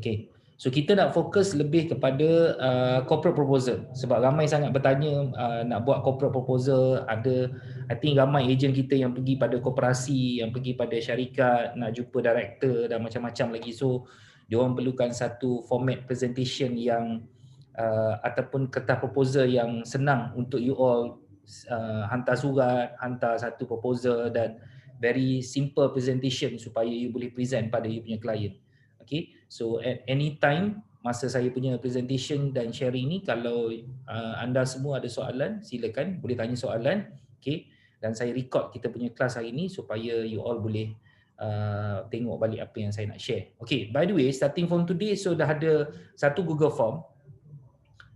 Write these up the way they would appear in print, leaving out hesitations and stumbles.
Okay. So kita nak fokus lebih kepada corporate proposal sebab ramai sangat bertanya nak buat corporate proposal. Ada, I think ramai ejen kita yang pergi pada koperasi, yang pergi pada syarikat, nak jumpa director dan macam-macam lagi. So diorang perlukan satu format presentation yang ataupun kertas proposal yang senang untuk you all hantar surat, hantar satu proposal dan very simple presentation supaya you boleh present pada you punya client. Okay, so at any time masa saya punya presentation dan sharing ni, kalau anda semua ada soalan, silakan boleh tanya soalan. Okay, dan saya record kita punya kelas hari ni supaya you all boleh tengok balik apa yang saya nak share. Okay, by the way, starting from today, so dah ada satu Google Form,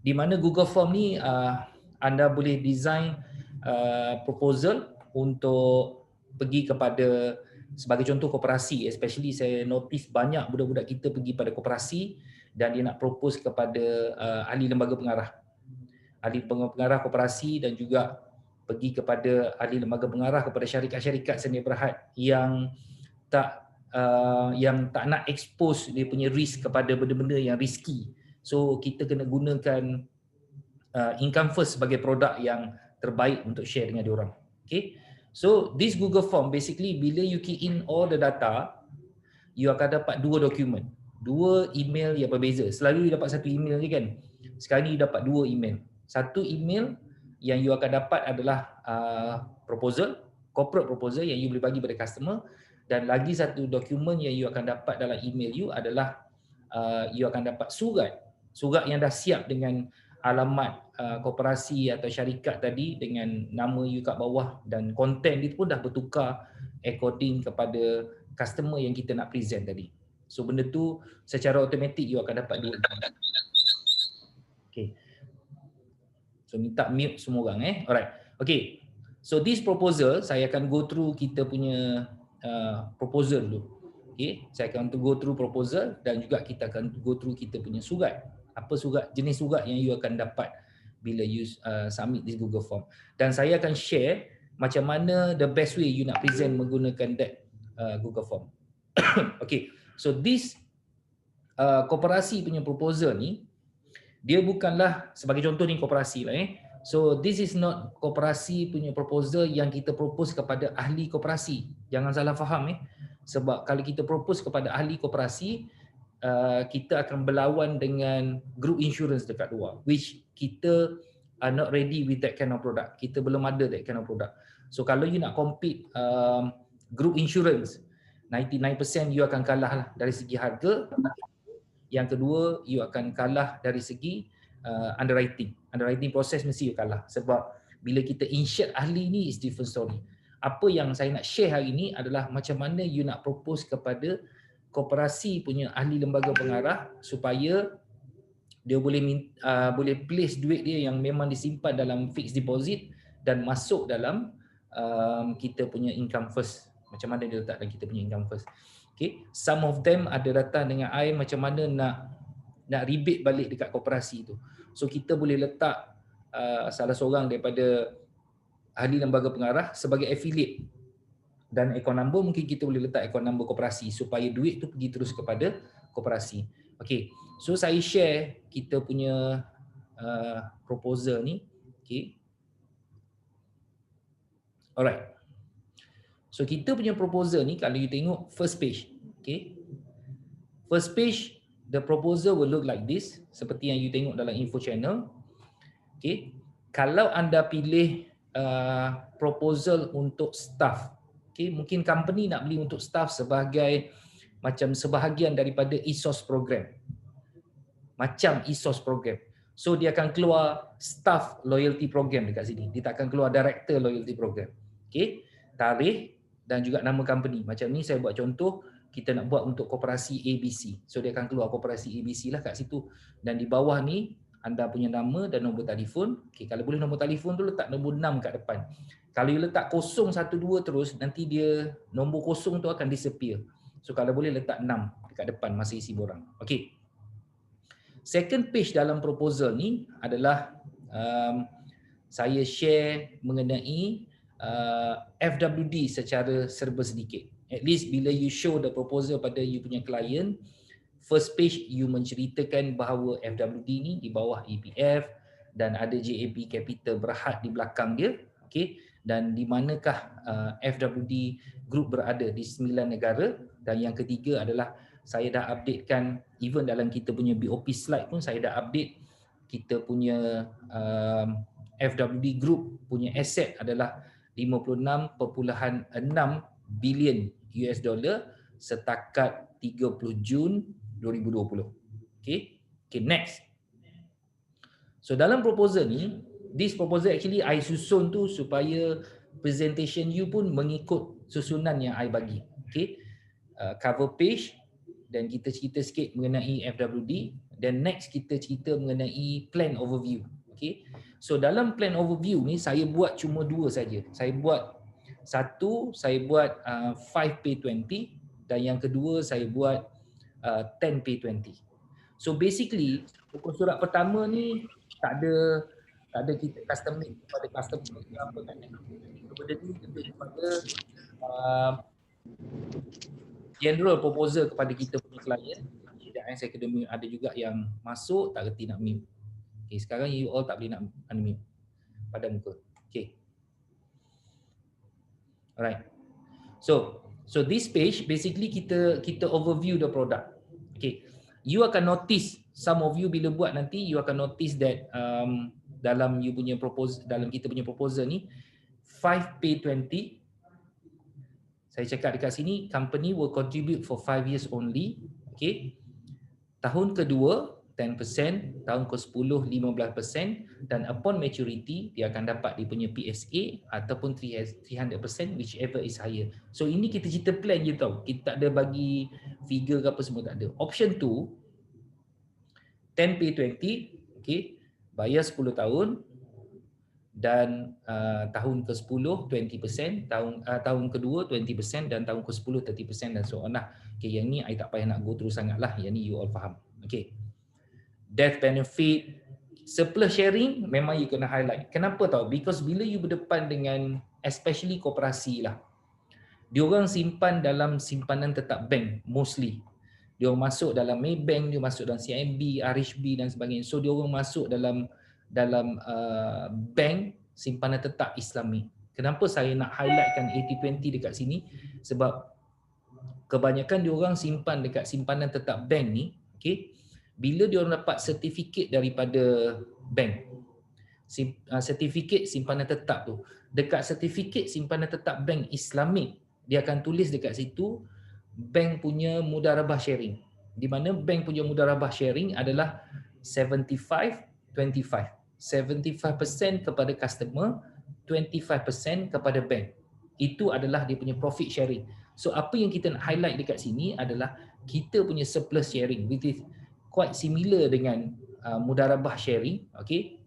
di mana Google Form ni anda boleh design proposal untuk pergi kepada, sebagai contoh, koperasi. Especially saya notice banyak budak-budak kita pergi pada koperasi dan dia nak propose kepada ahli lembaga pengarah. Ahli lembaga pengarah koperasi dan juga pergi kepada ahli lembaga pengarah kepada syarikat-syarikat sedia berhad yang tak nak expose dia punya risk kepada benda-benda yang risky. So kita kena gunakan income first sebagai produk yang terbaik untuk share dengan diorang. Okay. So this Google Form basically bila you key in all the data, you akan dapat dua dokumen, dua email yang berbeza. Selalu you dapat satu email je kan. Sekarang ni you dapat dua email. Satu email yang you akan dapat adalah proposal, corporate proposal yang you boleh bagi pada customer, dan lagi satu dokumen yang you akan dapat dalam email you adalah you akan dapat surat yang dah siap dengan alamat koperasi atau syarikat tadi dengan nama you kat bawah, dan konten dia pun dah bertukar according kepada customer yang kita nak present tadi. So benda tu secara automatik you akan dapat dua. Okay. So minta mute semua orang Alright. Okay. So this proposal saya akan go through kita punya proposal dulu. Okay. Saya akan go through proposal dan juga kita akan go through kita punya surat. Apa surat, jenis surat yang you akan dapat bila you submit this Google Form. Dan saya akan share macam mana the best way you nak present menggunakan that Google Form. Okay, so this koperasi punya proposal ni, dia bukanlah, sebagai contoh ni koperasi lah So this is not koperasi punya proposal yang kita propose kepada ahli koperasi. Jangan salah faham Sebab kalau kita propose kepada ahli koperasi, kita akan berlawan dengan group insurance dekat luar, which kita are not ready with that kind of product. Kita belum ada that kind of product. So kalau you nak compete group insurance, 99% you akan kalah lah dari segi harga. Yang kedua, you akan kalah dari segi underwriting. Underwriting proses mesti you kalah. Sebab bila kita insure ahli ni is different story. Apa yang saya nak share hari ni adalah macam mana you nak propose kepada koperasi punya ahli lembaga pengarah supaya dia boleh place duit dia yang memang disimpan dalam fixed deposit dan masuk dalam kita punya income first. Macam mana dia letak dalam kita punya income first. Okay. Some of them ada datang dengan I macam mana nak rebate balik dekat koperasi tu. So kita boleh letak salah seorang daripada ahli lembaga pengarah sebagai affiliate. Dan account number mungkin kita boleh letak account number koperasi supaya duit tu pergi terus kepada koperasi. Okay, so saya share kita punya proposal ni. Okay. Alright. So kita punya proposal ni kalau you tengok first page. Okay. First page, the proposal will look like this. Seperti yang you tengok dalam info channel. Okay. Kalau anda pilih proposal untuk staff, okay, mungkin company nak beli untuk staff sebagai macam sebahagian daripada ESOS program. Macam ESOS program. So dia akan keluar staff loyalty program dekat sini. Dia tak akan keluar director loyalty program. Okay. Tarikh dan juga nama company. Macam ni saya buat contoh, kita nak buat untuk koperasi ABC. So dia akan keluar koperasi ABC lah kat situ. Dan di bawah ni anda punya nama dan nombor telefon. Okay, kalau boleh nombor telefon tu letak nombor 6 kat depan. Kalau you letak 012 terus, nanti dia nombor kosong tu akan disappear. So kalau boleh letak 6 dekat depan masa isi borang. Okay. Second page dalam proposal ni adalah saya share mengenai FWD secara serba sedikit. At least bila you show the proposal pada you punya client, First page you menceritakan bahawa FWD ni di bawah EPF dan ada JAB Capital Berhad di belakang dia, okey, dan di manakah FWD Group berada di 9 negara. Dan yang ketiga adalah saya dah updatekan, even dalam kita punya BOP slide pun saya dah update kita punya FWD Group punya aset adalah 56.6 bilion US dollar setakat 30 Jun 2020. Okay, next. So dalam proposal ni, this proposal actually I susun tu supaya presentation you pun mengikut susunan yang I bagi. Okay, cover page, dan kita cerita sikit mengenai FWD, dan next kita cerita mengenai plan overview. Okay, so dalam plan overview ni saya buat cuma dua saja. Saya buat satu, saya buat 5P20, dan yang kedua saya buat 10P20. So basically pokok surat pertama ni tak ada kita custom made kepada customer apa kan. Benda ni lebih kepada general proposal kepada kita punya klien. IAS Academy ada juga yang masuk tak reti nak mute. Okay, sekarang you all tak boleh nak unmute pada muka. Okay. Alright. So this page basically kita overview the product. Okay. You akan notice, some of you bila buat nanti you akan notice that dalam you punya proposal, dalam kita punya proposal ni 5P20, saya cakap dekat sini company will contribute for 5 years only. Okay. Tahun kedua 10%, tahun ke-10 15%, dan upon maturity dia akan dapat dia punya PSA ataupun 300% whichever is higher. So ini kita cerita plan je tau. Kita tak ada bagi figure ke apa semua, tak ada. Option 2 10P20, okay, bayar 10 tahun, dan tahun ke-10 20%, tahun kedua 20%, dan tahun ke-10 30%, dan so on lah. Okay, yang ni I tak payah nak go terus sangat lah. Yang ni you all faham. Okay. Death benefit, surplus sharing memang you kena highlight. Kenapa tau? Because bila you berdepan dengan especially koperasi lah, diorang simpan dalam simpanan tetap bank mostly. Diorang masuk dalam Maybank, dia masuk dalam CIMB, RHB dan sebagainya. So diorang masuk dalam bank simpanan tetap Islami. Kenapa saya nak highlightkan 80-20 dekat sini? Sebab kebanyakan diorang simpan dekat simpanan tetap bank ni, okay, bila dia orang dapat sertifikat daripada bank, sertifikat simpanan tetap tu, dekat sertifikat simpanan tetap bank Islamic, dia akan tulis dekat situ bank punya mudarabah sharing, di mana bank punya mudarabah sharing adalah 75-25, 75% kepada customer, 25% kepada bank. Itu adalah dia punya profit sharing. So apa yang kita nak highlight dekat sini adalah kita punya surplus sharing, which is quite similar dengan mudarabah sharing, okay?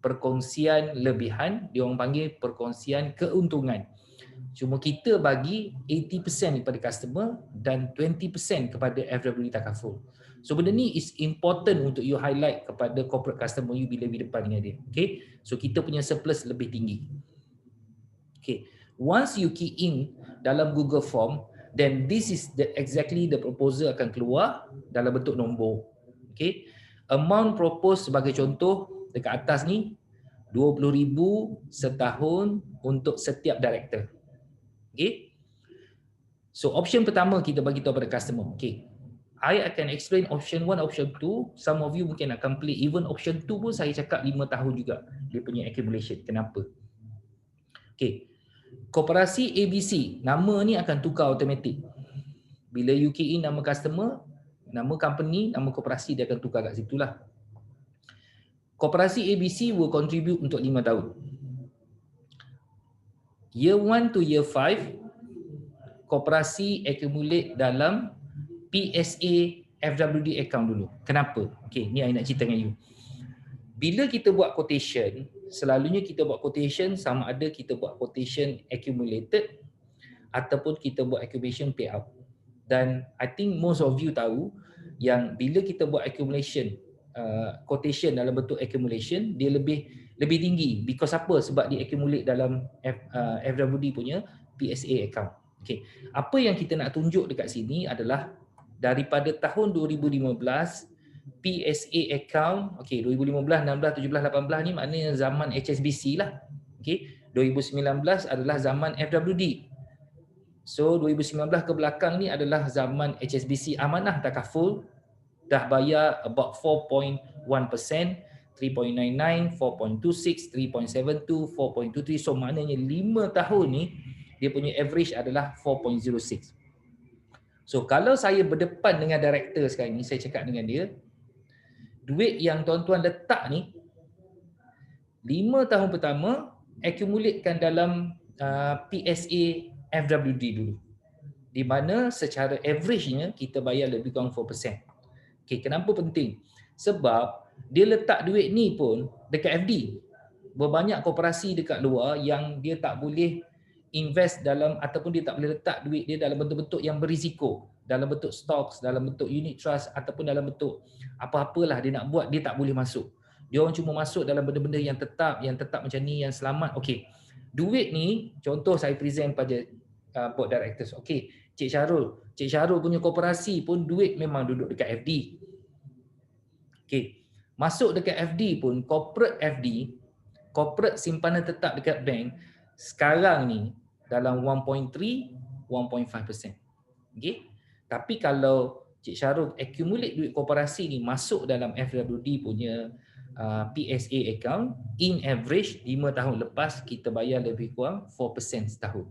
Perkongsian lebihan, dia orang panggil perkongsian keuntungan. Cuma kita bagi 80% kepada customer dan 20% kepada FWD Takaful. So benda ni is important untuk you highlight kepada corporate customer you bila di depan dengan dia. Okay? So kita punya surplus lebih tinggi. Okay. Once you key in dalam Google Form, then this is exactly the proposal akan keluar dalam bentuk nombor. Okay. Amount proposed sebagai contoh dekat atas ni 20,000 setahun untuk setiap director. Okay. So option pertama kita bagi tahu pada customer. Okay. I akan explain option 1, option 2. Some of you mungkin akan play even option 2 pun saya cakap 5 tahun juga dia punya accumulation. Kenapa? Okay. Koperasi ABC, nama ni akan tukar automatik. Bila you key in nama customer, nama company, nama koperasi, dia akan tukar kat situ lah. Koperasi ABC will contribute untuk 5 tahun. Year 1 to year 5, koperasi accumulate dalam PSA FWD account dulu. Kenapa? Okay, ni I nak cerita dengan you. Bila kita buat quotation, selalunya kita buat quotation sama ada kita buat quotation accumulated ataupun kita buat accumulation payout. Dan I think most of you tahu yang bila kita buat accumulation, quotation dalam bentuk accumulation, dia lebih tinggi. Because apa? Sebab dia accumulate dalam FWD punya PSA account. Okey, apa yang kita nak tunjuk dekat sini adalah daripada tahun 2015 PSA account, okey 2015, 16, 17, 18 ni maknanya zaman HSBC lah. Okey, 2019 adalah zaman FWD. So 2019 ke belakang ni adalah zaman HSBC amanah takaful, dah bayar about 4.1%, 3.99, 4.26, 3.72, 4.23. So maknanya 5 tahun ni dia punya average adalah 4.06. So kalau saya berdepan dengan director sekarang ni, saya cakap dengan dia, duit yang tuan-tuan letak ni 5 tahun pertama accumulatekan dalam PSA FWD dulu. Di mana secara average-nya kita bayar lebih kurang 4%. Okay, kenapa penting? Sebab dia letak duit ni pun dekat FD. Berbanyak koperasi dekat luar yang dia tak boleh invest dalam ataupun dia tak boleh letak duit dia dalam bentuk-bentuk yang berisiko, dalam bentuk stocks, dalam bentuk unit trust ataupun dalam bentuk apa-apalah dia nak buat, dia tak boleh masuk. Dia orang cuma masuk dalam benda-benda yang tetap macam ni, yang selamat. Okey. Duit ni contoh saya present pada board directors. Okey, Cik Syarul punya koperasi pun duit memang duduk dekat FD. Okey. Masuk dekat FD pun, corporate FD, corporate simpanan tetap dekat bank sekarang ni dalam 1.3, 1.5%. Okey. Tapi kalau Cik Syarul accumulate duit koperasi ni masuk dalam FWD punya PSA account, in average 5 tahun lepas kita bayar lebih kurang 4% setahun.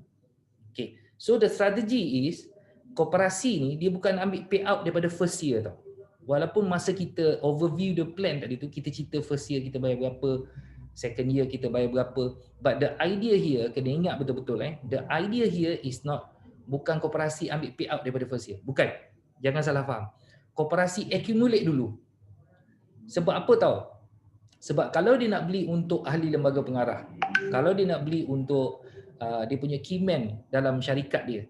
Okay. So the strategy is koperasi ni dia bukan ambil payout daripada first year tau. Walaupun masa kita overview the plan tadi tu kita cerita first year kita bayar berapa, second year kita bayar berapa, but the idea here kena ingat betul-betul the idea here is not bukan koperasi ambil payout daripada first year. Bukan. Jangan salah faham. Koperasi accumulate dulu. Sebab apa tahu? Sebab kalau dia nak beli untuk ahli lembaga pengarah, kalau dia nak beli untuk dia punya key man dalam syarikat dia,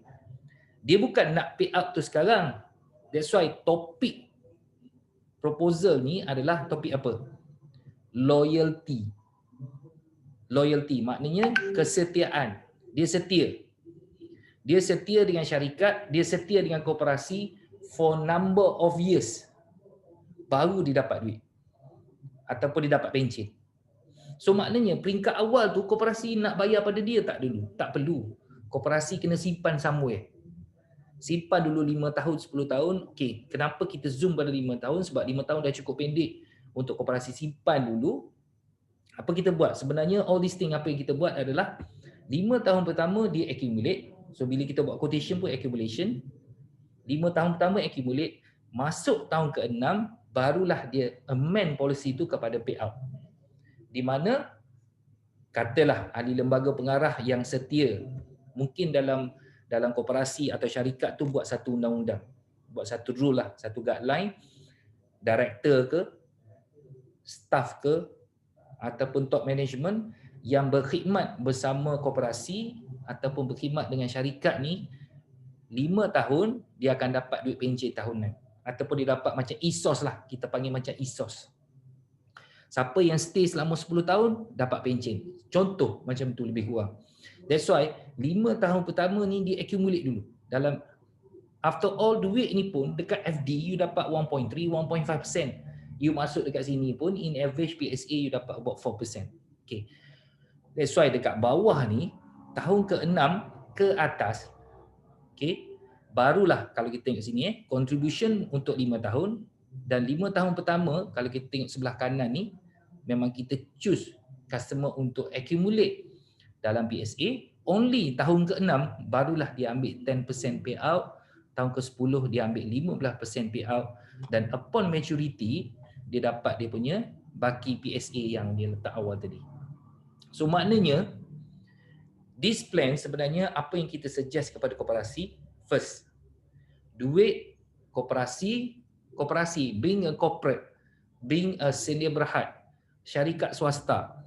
dia bukan nak pay out tu sekarang. That's why topik proposal ni adalah topik apa? Loyalty. Loyalty maknanya kesetiaan. Dia setia. Dia setia dengan syarikat, dia setia dengan koperasi for number of years. Baru dia dapat duit. Ataupun dia dapat pencen. So maknanya peringkat awal tu koperasi nak bayar pada dia tak dulu. Tak perlu. Koperasi kena simpan somewhere. Simpan dulu 5 tahun, 10 tahun. Okey, kenapa kita zoom pada 5 tahun? Sebab 5 tahun dah cukup pendek untuk koperasi simpan dulu. Apa kita buat? Sebenarnya all this thing apa yang kita buat adalah 5 tahun pertama dia accumulate. So bila kita buat quotation pun accumulation. 5 tahun pertama accumulate. Masuk tahun ke-6 barulah dia amend policy itu kepada payout. Di mana katalah ahli lembaga pengarah yang setia, mungkin dalam koperasi atau syarikat tu buat satu undang-undang, buat satu rule lah, satu guideline, director ke, staff ke, ataupun top management yang berkhidmat bersama koperasi ataupun berkhidmat dengan syarikat ni 5 tahun dia akan dapat duit pencen tahunan. Ataupun dia dapat macam ESOS lah, kita panggil macam ESOS. Siapa yang stay selama 10 tahun dapat pencen. Contoh macam tu lebih kurang. That's why 5 tahun pertama ni dia accumulate dulu. Dalam after all duit ni pun dekat FD you dapat 1.3, 1.5%. You masuk dekat sini pun in average PSA you dapat about 4%. Okay. That's why dekat bawah ni tahun ke-6 ke atas, okay, barulah kalau kita tengok sini contribution untuk 5 tahun dan 5 tahun pertama kalau kita tengok sebelah kanan ni memang kita choose customer untuk accumulate dalam PSA. Only tahun ke-6 barulah dia ambil 10% payout, tahun ke-10 dia ambil 15% payout dan upon maturity dia dapat dia punya baki PSA yang dia letak awal tadi. So maknanya this plan sebenarnya apa yang kita suggest kepada koperasi, first, duit koperasi, being a corporate, being a senior berhad, syarikat swasta,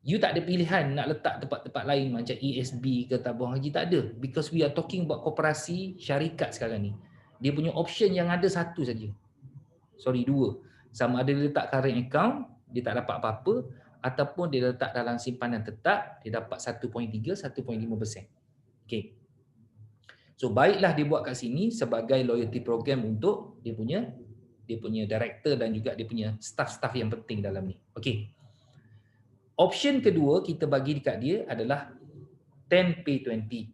you tak ada pilihan nak letak tempat-tempat lain macam ESB ke tabung haji, tak ada. Because we are talking about koperasi syarikat sekarang ni. Dia punya option yang ada satu saja. Sorry, dua. Sama ada dia letak current account, dia tak dapat apa-apa, ataupun dia letak dalam simpanan tetap, dia dapat 1.3, 1.5%. Okay. So baiklah dia buat kat sini sebagai loyalty program untuk dia punya director dan juga dia punya staff-staff yang penting dalam ni. Okey. Option kedua kita bagi dekat dia adalah 10 pay 20.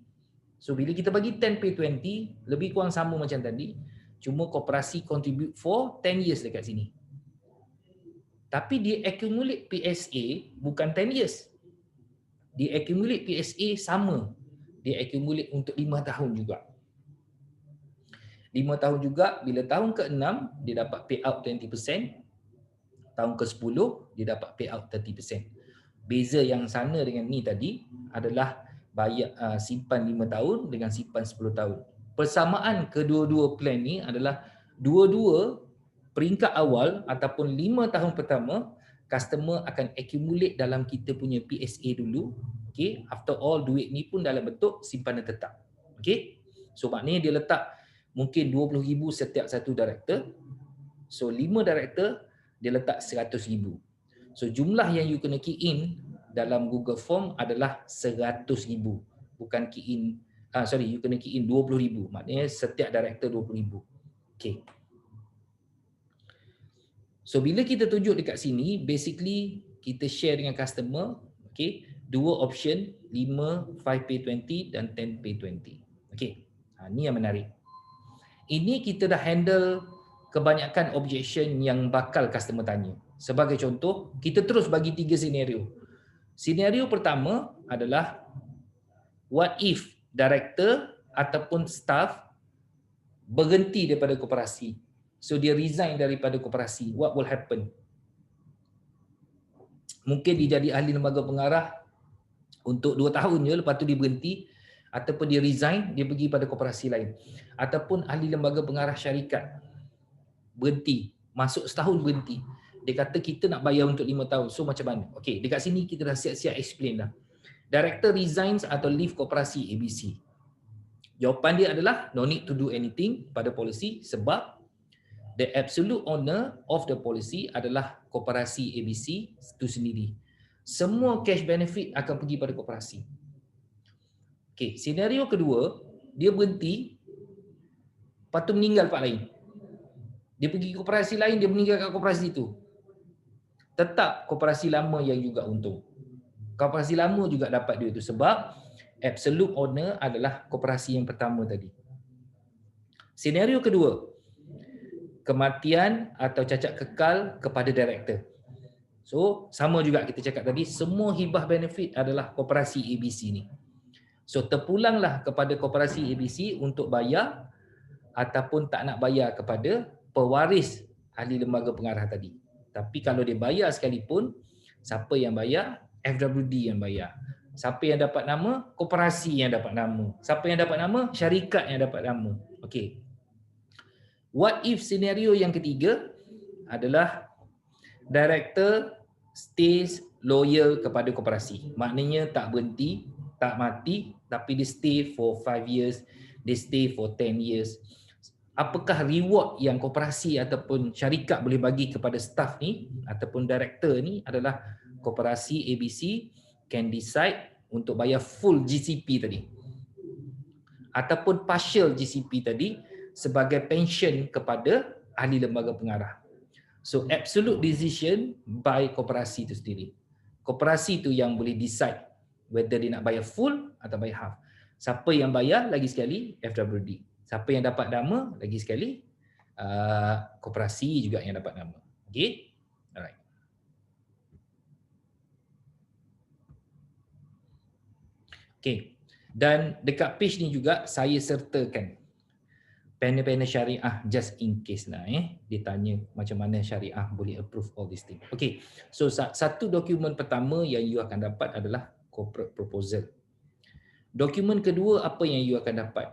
So bila kita bagi 10 pay 20 lebih kurang sama macam tadi, cuma koperasi contribute for 10 years dekat sini. Tapi dia accumulate PSA bukan 10 years. Dia accumulate PSA sama. Dia accumulate untuk 5 tahun juga. 5 tahun juga, bila tahun ke-6 dia dapat payout 20%, tahun ke-10 dia dapat payout 30%. Beza yang sana dengan ni tadi adalah bayar simpan 5 tahun dengan simpan 10 tahun. Persamaan kedua-dua plan ni adalah dua-dua peringkat awal ataupun 5 tahun pertama customer akan accumulate dalam kita punya PSA dulu. Okay, after all duit ni pun dalam bentuk simpanan tetap. Okay, so maknanya dia letak mungkin 20,000 setiap satu director. So 5 director dia letak 100,000. So jumlah yang you kena key in dalam Google Form adalah 100,000. Bukan key in, you kena key in 20,000. Maknanya setiap director 20,000. Okay. So bila kita tunjuk dekat sini, basically kita share dengan customer, okay, dua option, 5 pay 20 dan 10 pay 20. Okay. Ni yang menarik. Ini kita dah handle kebanyakan objection yang bakal customer tanya. Sebagai contoh, kita terus bagi 3 senario. Senario pertama adalah what if director ataupun staff berhenti daripada koperasi. So dia resign daripada koperasi. What will happen? Mungkin dia jadi ahli lembaga pengarah untuk 2 tahun je, lepas tu dia berhenti, ataupun dia resign, dia pergi pada koperasi lain. Ataupun ahli lembaga pengarah syarikat berhenti, masuk setahun berhenti. Dia kata kita nak bayar untuk 5 tahun. So macam mana? Okey, dekat sini kita dah siap-siap explain dah. Director resigns atau leave koperasi ABC. Jawapan dia adalah no need to do anything pada polisi sebab the absolute owner of the policy adalah koperasi ABC itu sendiri. Semua cash benefit akan pergi pada koperasi. Okey, senario kedua, dia berhenti, lepas tu meninggal tempat lain. Dia pergi koperasi lain, dia meninggal kat koperasi itu. Tetap koperasi lama yang juga untung. Koperasi lama juga dapat duit itu sebab absolute owner adalah koperasi yang pertama tadi. Senario kedua, kematian atau cacat kekal kepada director. So, sama juga kita cakap tadi, semua hibah benefit adalah koperasi ABC ni. So, terpulanglah kepada koperasi ABC untuk bayar ataupun tak nak bayar kepada pewaris ahli lembaga pengarah tadi. Tapi kalau dia bayar sekalipun, siapa yang bayar? FWD yang bayar. Siapa yang dapat nama? Koperasi yang dapat nama. Siapa yang dapat nama? Syarikat yang dapat nama. Okey. What if scenario yang ketiga adalah director stays loyal kepada koperasi. Maknanya tak berhenti, tak mati, tapi dia stay for 5 years, dia stay for 10 years. Apakah reward yang koperasi ataupun syarikat boleh bagi kepada staff ni ataupun director ni adalah koperasi ABC can decide untuk bayar full GCP tadi ataupun partial GCP tadi sebagai pension kepada ahli lembaga pengarah. So absolute decision by koperasi itu sendiri. Koperasi itu yang boleh decide whether dia nak bayar full atau bayar half. Siapa yang bayar lagi sekali? FWD. Siapa yang dapat nama lagi sekali? Koperasi juga yang dapat nama. Okay? Alright. Okay. Dan dekat page ni juga saya sertakan panel-panel syariah just in case lah. Dia tanya macam mana syariah boleh approve all these things. Okay. So satu dokumen pertama yang you akan dapat adalah corporate proposal. Dokumen kedua apa yang you akan dapat?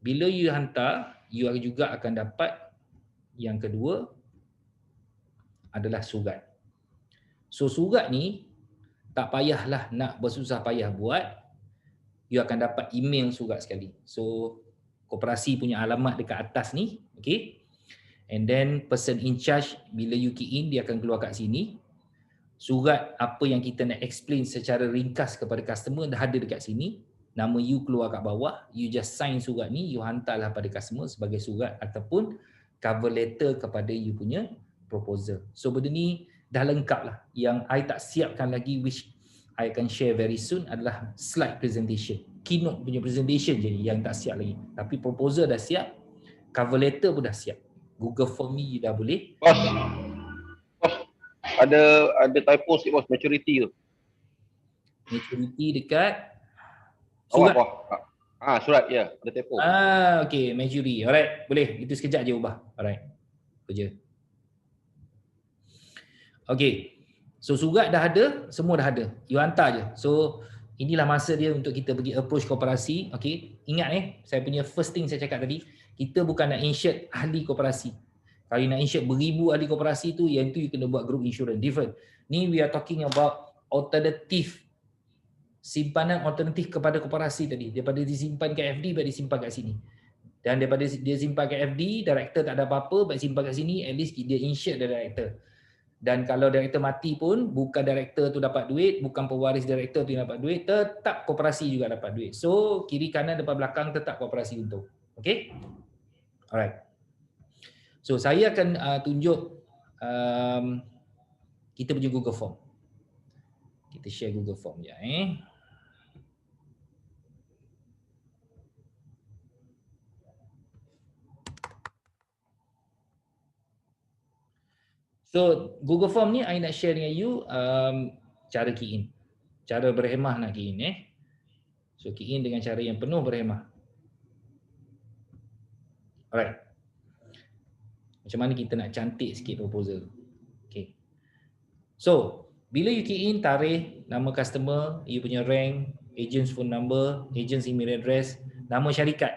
Bila you hantar, you juga akan dapat yang kedua adalah surat. So surat ni tak payahlah nak bersusah payah buat. You akan dapat email surat sekali. So koperasi punya alamat dekat atas ni, okay? And then person in charge bila you key in dia akan keluar kat sini. Surat apa yang kita nak explain secara ringkas kepada customer dah ada dekat sini. nama you keluar kat bawah, you just sign surat ni, you hantarlah pada customer sebagai surat ataupun cover letter kepada you punya proposal. So benda ni dah lengkap lah. Yang I tak siapkan lagi, which I akan share very soon, adalah slide presentation. Keynote punya presentation je yang tak siap lagi. Tapi proposal dah siap, cover letter pun dah siap. Google Form ni you dah boleh. Bos, ada typo sikit bos, maturity tu. Maturity dekat Surat. surat. Surat ya, ada typo. Okay, maturity. Alright, boleh. Itu sekejap je ubah. Alright. Kerja. Okay. So surat dah ada, semua dah ada. You hantar je. So inilah masa dia untuk kita pergi approach koperasi. Okay. Ingat saya punya first thing saya cakap tadi, kita bukan nak insure ahli koperasi. Kalau nak insure beribu ahli koperasi tu, yang tu you kena buat group insurance. Different. Ni we are talking about alternative, simpanan alternatif kepada koperasi tadi. Daripada disimpan ke FD, baik disimpan kat sini. Dan daripada dia simpan ke FD, director tak ada apa-apa, baik simpan kat sini, at least dia insure the director. Dan kalau director mati pun, bukan director tu dapat duit, bukan pewaris director tu yang dapat duit, tetap koperasi juga dapat duit. So, kiri kanan depan belakang tetap koperasi untung. Okay? Alright. So, saya akan tunjuk kita punya Google Form. Kita share Google Form je. So Google Form ni I nak share dengan you cara key in. Cara berhemah nak key in So key in dengan cara yang penuh berhemah. Alright. Macam mana kita nak cantik sikit proposal. Okay. So bila you key in tarikh, nama customer, you punya rank, agent's phone number, agent's email address, nama syarikat.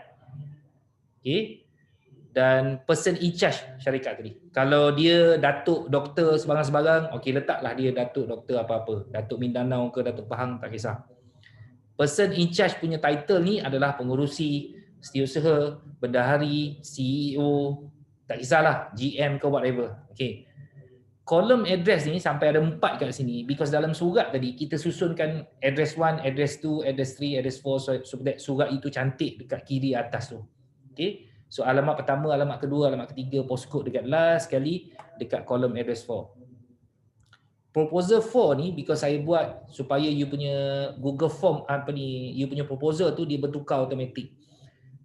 Okay. Dan person in charge syarikat tadi. Kalau dia Datuk Doktor sebarang-sebarang, okey letaklah dia Datuk Doktor apa-apa. Datuk Mindanao ke Datuk Pahang, tak kisah. Person in charge punya title ni adalah pengurusi, setiausaha, bendahari, CEO, tak kisahlah, GM ke whatever. Okey. Kolom address ni sampai ada 4 kat sini because dalam surat tadi kita susunkan address 1, address 2, address 3, address 4 so that surat itu cantik dekat kiri atas tu. Okey. So alamat pertama, alamat kedua, alamat ketiga, postcode dekat last sekali dekat kolom address 4. Proposal 4 ni because saya buat supaya you punya Google Form you punya proposal tu dia bertukar automatik.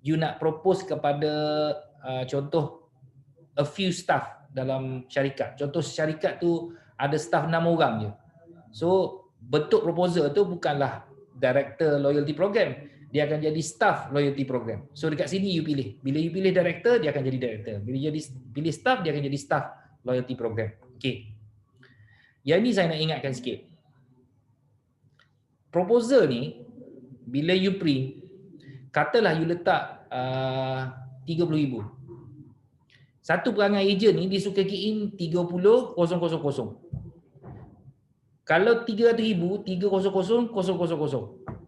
You nak propose kepada contoh a few staff dalam syarikat. Contoh syarikat tu ada staff 6 orang je. So bentuk proposal tu bukanlah director loyalty program. Dia akan jadi staff loyalty program. So dekat sini you pilih. Bila you pilih director, dia akan jadi director. Bila you pilih staff, dia akan jadi staff loyalty program. Okey. Yang ni saya nak ingatkan sikit. Proposal ni, bila you print, katalah you letak 30,000. Satu perangai ejen ni dia suka key in 30,000. Kalau 300,000, 300,000.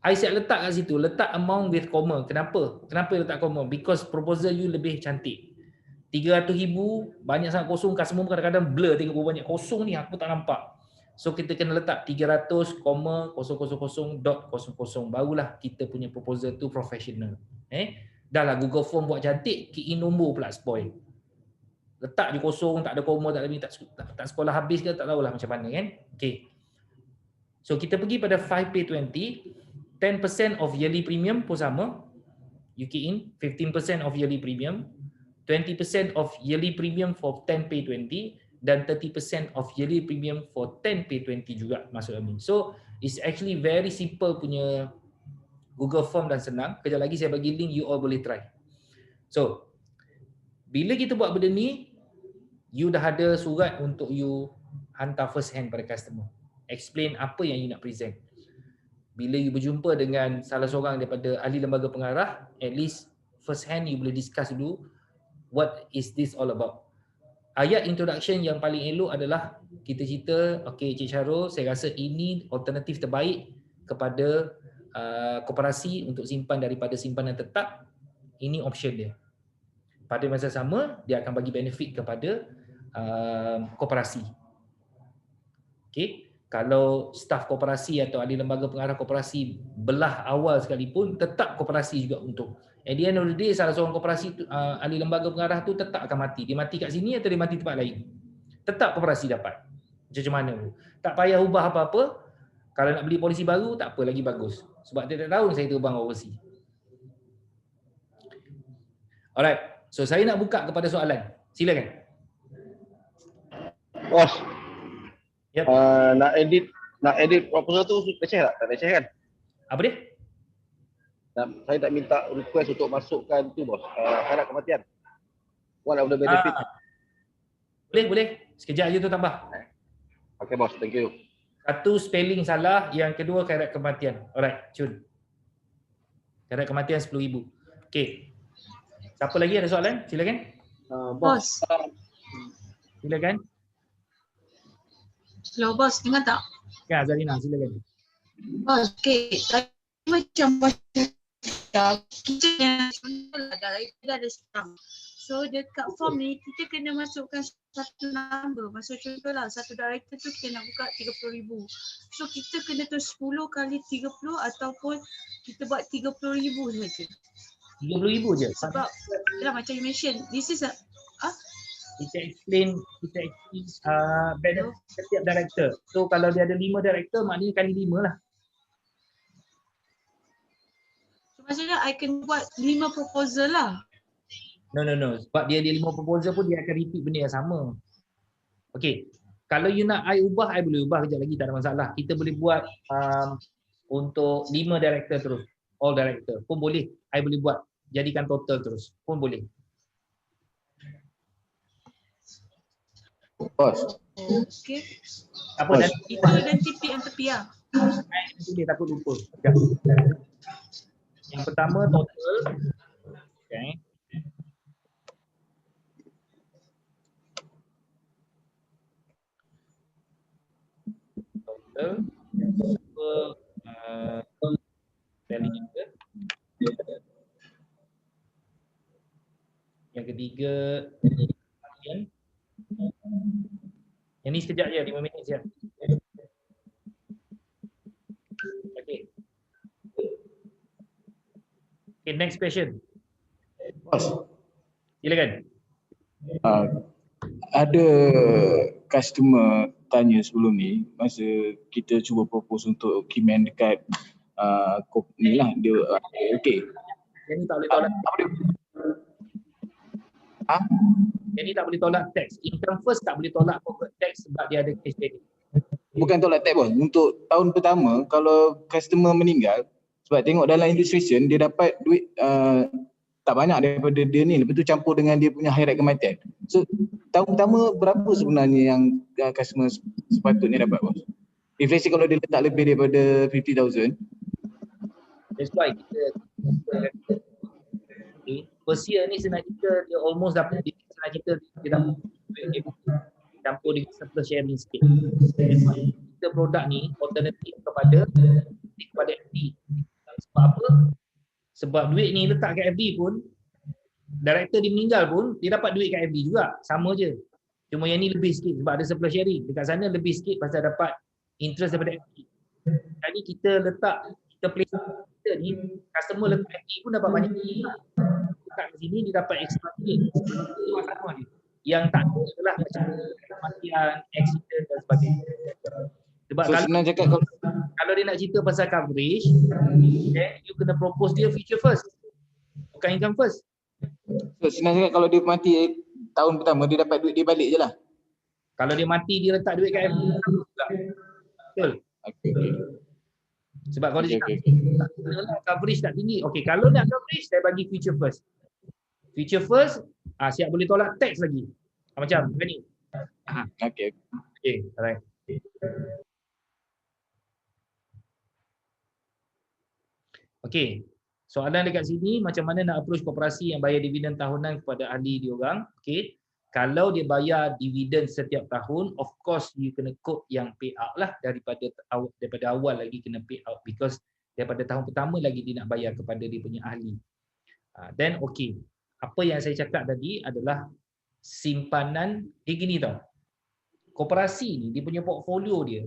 I siap letak kat situ, letak amount with comma. Kenapa? Kenapa letak comma? Because proposal you lebih cantik. 300,000, banyak sangat kosong, customer kadang-kadang blur, tengok banyak kosong ni, aku tak nampak. So kita kena letak 300,000.00.00, barulah kita punya proposal tu professional. Dah lah Google Form buat cantik, key in nombor pula spoil. Letak je kosong, tak ada comma, tak ada tak sekolah habis ke, tak tahulah macam mana kan. Okay. So kita pergi pada 5pay20, 10% of yearly premium pun sama. You key in 15% of yearly premium, 20% of yearly premium for 10pay20 dan 30% of yearly premium for 10pay20 juga masuk dalam ni. So it's actually very simple punya Google Form dan senang. Kejap lagi saya bagi link, you all boleh try. So bila kita buat benda ni, you dah ada surat untuk you hantar first hand pada customer. Explain apa yang you nak present. Bila you berjumpa dengan salah seorang daripada ahli lembaga pengarah, at least first hand you boleh discuss dulu what is this all about. Ayat introduction yang paling elok adalah kita cerita, okay Cik Syarul, saya rasa ini alternatif terbaik kepada koperasi untuk simpan daripada simpanan tetap. Ini option dia. Pada masa sama, dia akan bagi benefit kepada koperasi. Okay. kalau staf koperasi atau ahli lembaga pengarah koperasi belah awal sekalipun, tetap koperasi juga untung. At the end of the day, salah seorang koperasi ahli lembaga pengarah tu tetap akan mati. Dia mati kat sini atau dia mati tempat lain. Tetap koperasi dapat. Macam mana pun. Tak payah ubah apa-apa. Kalau nak beli polisi baru, tak apa, lagi bagus. Sebab tiap tahun saya terbang overseas. Alright. So saya nak buka kepada soalan. Silakan. Bos, Yep. nak edit proposal tu leceh tak? Tak leceh kan? Apa dia? Saya tak minta request untuk masukkan tu bos. Syarat kematian. One of the benefit. Boleh. Sekejap je tu tambah. Okay bos, thank you. Satu, spelling salah. Yang kedua, karat kematian. Alright, cun. Karat kematian 10,000. Okay. Siapa lagi ada soalan? Silakan. Bos. Silakan. Hello bos, dengar tak? Ya, Zarina, silakan. Bos, okay. Tadi macam bos cakap, kita yang dah ada staff. So dekat form ni, kita kena masukkan satu number. Maksud contohlah, satu director tu kita nak buka 30,000. So kita kena tulis 10 kali 30 ataupun kita buat 30,000 saja. 30,000 je. Sebab, yalah, macam you mention, this is a, Kita explain benefit setiap director. So kalau dia ada 5 director, maknanya kali 5 lah. so maksudnya I can buat 5 proposal lah. No. Sebab dia ada 5 proposal pun dia akan repeat benda yang sama. Okay. Kalau you nak I ubah, I boleh ubah kejap lagi, tak ada masalah. Kita boleh buat untuk 5 director terus. All director pun boleh. I boleh buat. Jadikan total terus. Pun boleh. Bos. Okay. Apa dan Dan tipik yang tepi lah. dia takut lupa. Sekejap. Yang pertama total. Okay. Total. Yang ketiga yang ni sekejap je, 5 minit je. Okay. Okay, next question. Bos, Silakan. ada customer tanya sebelum ni masa kita cuba propose untuk keyman dekat ni lah dia okey. Yang ni tak boleh tolak. Apa dia? Yang ni tak boleh tolak tax. Income first tak boleh tolak corporate tax sebab dia ada case study. Bukan tolak tax bos. Untuk tahun pertama kalau customer meninggal sebab tengok dalam illustration dia dapat duit tak banyak daripada dia ni, lepas tu campur dengan dia punya high rate kematian. So tahun pertama berapa sebenarnya yang customer sepatutnya dapat bos? If let's say kalau dia letak lebih daripada 50,000. That's why kita first year ni senang kita dia almost dapat senang kita dia dapat duit dia campur dengan surplus sharing sikit. Kita produk ni alternatif kepada FD. Sebab apa? Sebab duit ni letak kat FD pun, director dia meninggal pun, dia dapat duit kat FD juga. Sama je. Cuma yang ni lebih sikit sebab ada surplus sharing. Dekat sana lebih sikit pasal dapat interest daripada FD. Jadi kita letak, kita place kita ni, customer letak FD pun dapat banyak duit. Letak kat sini, dia dapat extra duit. Itu sama dia. Yang tak ada adalah macam kematian, accident dan sebagainya. Sebab So senang cakap kalau dia nak cerita pasal coverage, then you kena propose dia future first. Bukan income first. So senang cakap kalau dia mati tahun pertama dia dapat duit dia balik je lah. Kalau dia mati dia letak duit kat FD juga. Betul. Okay. Sebab kalau dia Okay. cakap coverage tak tinggi. Okey, kalau nak coverage saya bagi future first. Future first siap boleh tolak tax lagi. Macam ni. Okay. Okey, alright. Okey. Soalan dekat sini, macam mana nak approach koperasi yang bayar dividen tahunan kepada ahli diorang? Okey. Kalau dia bayar dividen setiap tahun, of course you kena quote yang pay out lah daripada awal lagi kena pay out because daripada tahun pertama lagi dia nak bayar kepada dia punya ahli. Then okey. Apa yang saya cakap tadi adalah simpanan dia gini tau. Koperasi ni dia punya portfolio dia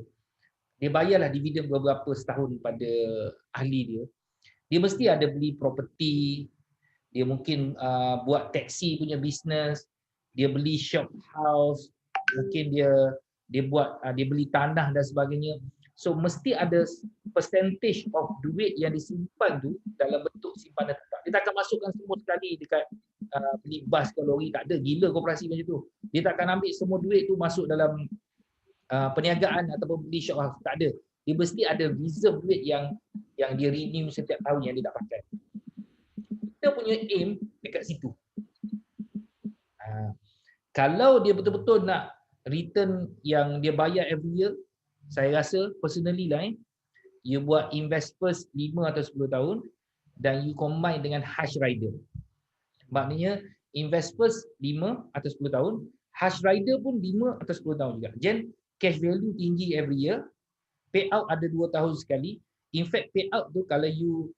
dia bayarlah dividen beberapa setahun pada ahli dia. Dia mesti ada beli property, dia mungkin buat taxi punya business, dia beli shop house, mungkin dia buat dia beli tanah dan sebagainya. So mesti ada percentage of duit yang disimpan tu dalam bentuk simpanan tetap. Dia takkan masukkan semua sekali dekat beli bas ke lori, tak ada. Gila koperasi macam tu. Dia takkan ambil semua duit tu masuk dalam perniagaan ataupun beli shop house, tak ada. Dia mesti ada reserve duit yang dia renew setiap tahun yang dia tak pakai. Kita punya aim dekat situ. Kalau dia betul-betul nak return yang dia bayar every year, saya rasa personally lah, you buat invest first 5 atau 10 tahun dan you combine dengan hash rider. Maknanya invest first 5 atau 10 tahun, hash rider pun 5 atau 10 tahun juga. Jen cash value tinggi every year, payout ada 2 tahun sekali. In fact payout tu kalau you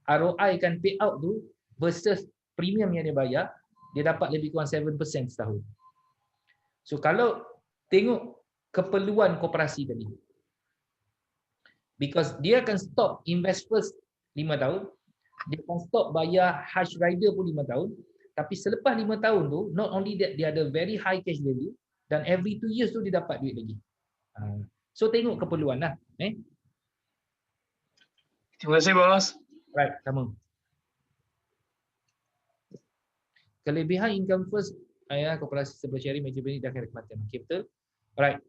ROI kan payout tu versus premium yang dia bayar, dia dapat lebih kurang 7% setahun. So kalau tengok keperluan koperasi tadi, because dia akan stop invest first 5 tahun, dia akan stop bayar hash rider pun 5 tahun, tapi selepas 5 tahun tu, not only that dia ada very high cash value, dan every 2 years tu dia dapat duit lagi. So tengok keperluan lah. Terima kasih bos. Right, sama. Kelebihan income first koperasi sebelah sharing major benefit dan kematian. Okay, betul? Alright.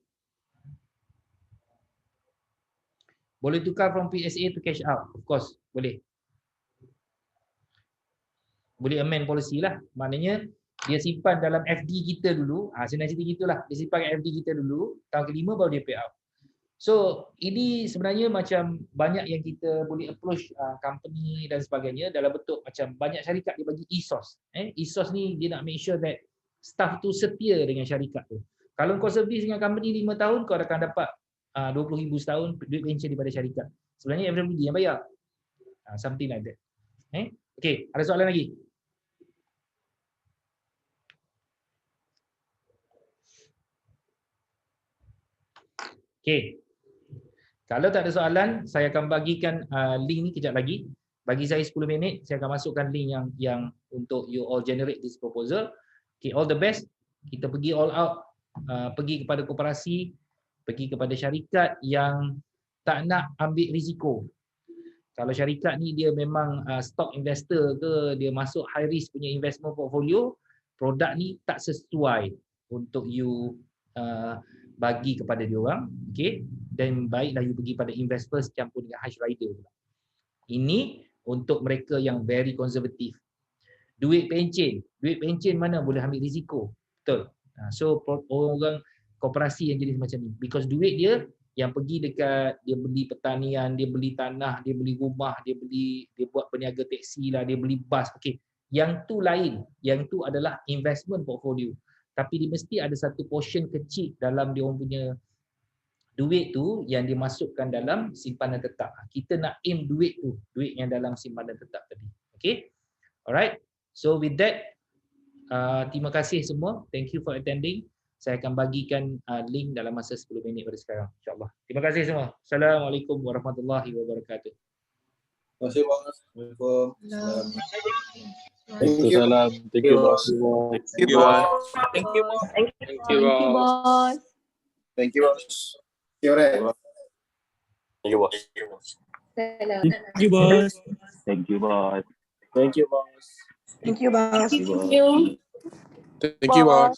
Boleh tukar from PSA to cash out? Of course, boleh. Boleh amend policy lah. Maknanya dia simpan dalam FD kita dulu. Senang cerita gitulah. Dia simpan FD kita dulu. Tahun kelima baru dia pay out. So ini sebenarnya macam banyak yang kita boleh approach company dan sebagainya dalam bentuk macam banyak syarikat dia bagi ESOS. ESOS ni dia nak make sure that staff tu setia dengan syarikat tu. Kalau kau servis dengan company 5 tahun, kau akan dapat 20,000 setahun duit pension daripada syarikat. Sebenarnya everybody yang bayar. Something like that. Okay, ada soalan lagi? Okay. Kalau tak ada soalan, saya akan bagikan link ni kejap lagi. Bagi saya 10 minit, saya akan masukkan link yang untuk you all generate this proposal. Okay, all the best. Kita pergi all out, pergi kepada koperasi, pergi kepada syarikat yang tak nak ambil risiko. Kalau syarikat ni dia memang stock investor ke, dia masuk high risk punya investment portfolio, produk ni tak sesuai untuk you bagi kepada dia orang, okay? Dan baiklah you pergi pada investors campur dengan hash rider. Ini untuk mereka yang very konservatif. Duit pencen mana boleh ambil risiko, betul? So orang-orang koperasi yang jenis macam ni, because duit dia yang pergi dekat, dia beli pertanian, dia beli tanah, dia beli rumah, dia buat peniaga teksi lah, dia beli bas, okay. Yang tu lain, yang tu adalah investment portfolio. Tapi dia mesti ada satu portion kecil dalam dia orang punya duit tu yang dimasukkan dalam simpanan tetap. Kita nak aim duit tu, duit yang dalam simpanan tetap tadi. Okay? Alright. So with that, terima kasih semua. Thank you for attending. Saya akan bagikan link dalam masa 10 minit pada sekarang, insyaAllah. Terima kasih semua. Assalamualaikum warahmatullahi wabarakatuh. Terima kasih bang. Assalamualaikum. Thank you, salam. Thank you, boss. Thank you, boss. Thank you, boss. Thank you, boss. Thank you, boss. Thank you, boss. Thank you, boss. Thank you, boss. Thank you, boss. you, boss. Thank you, boss.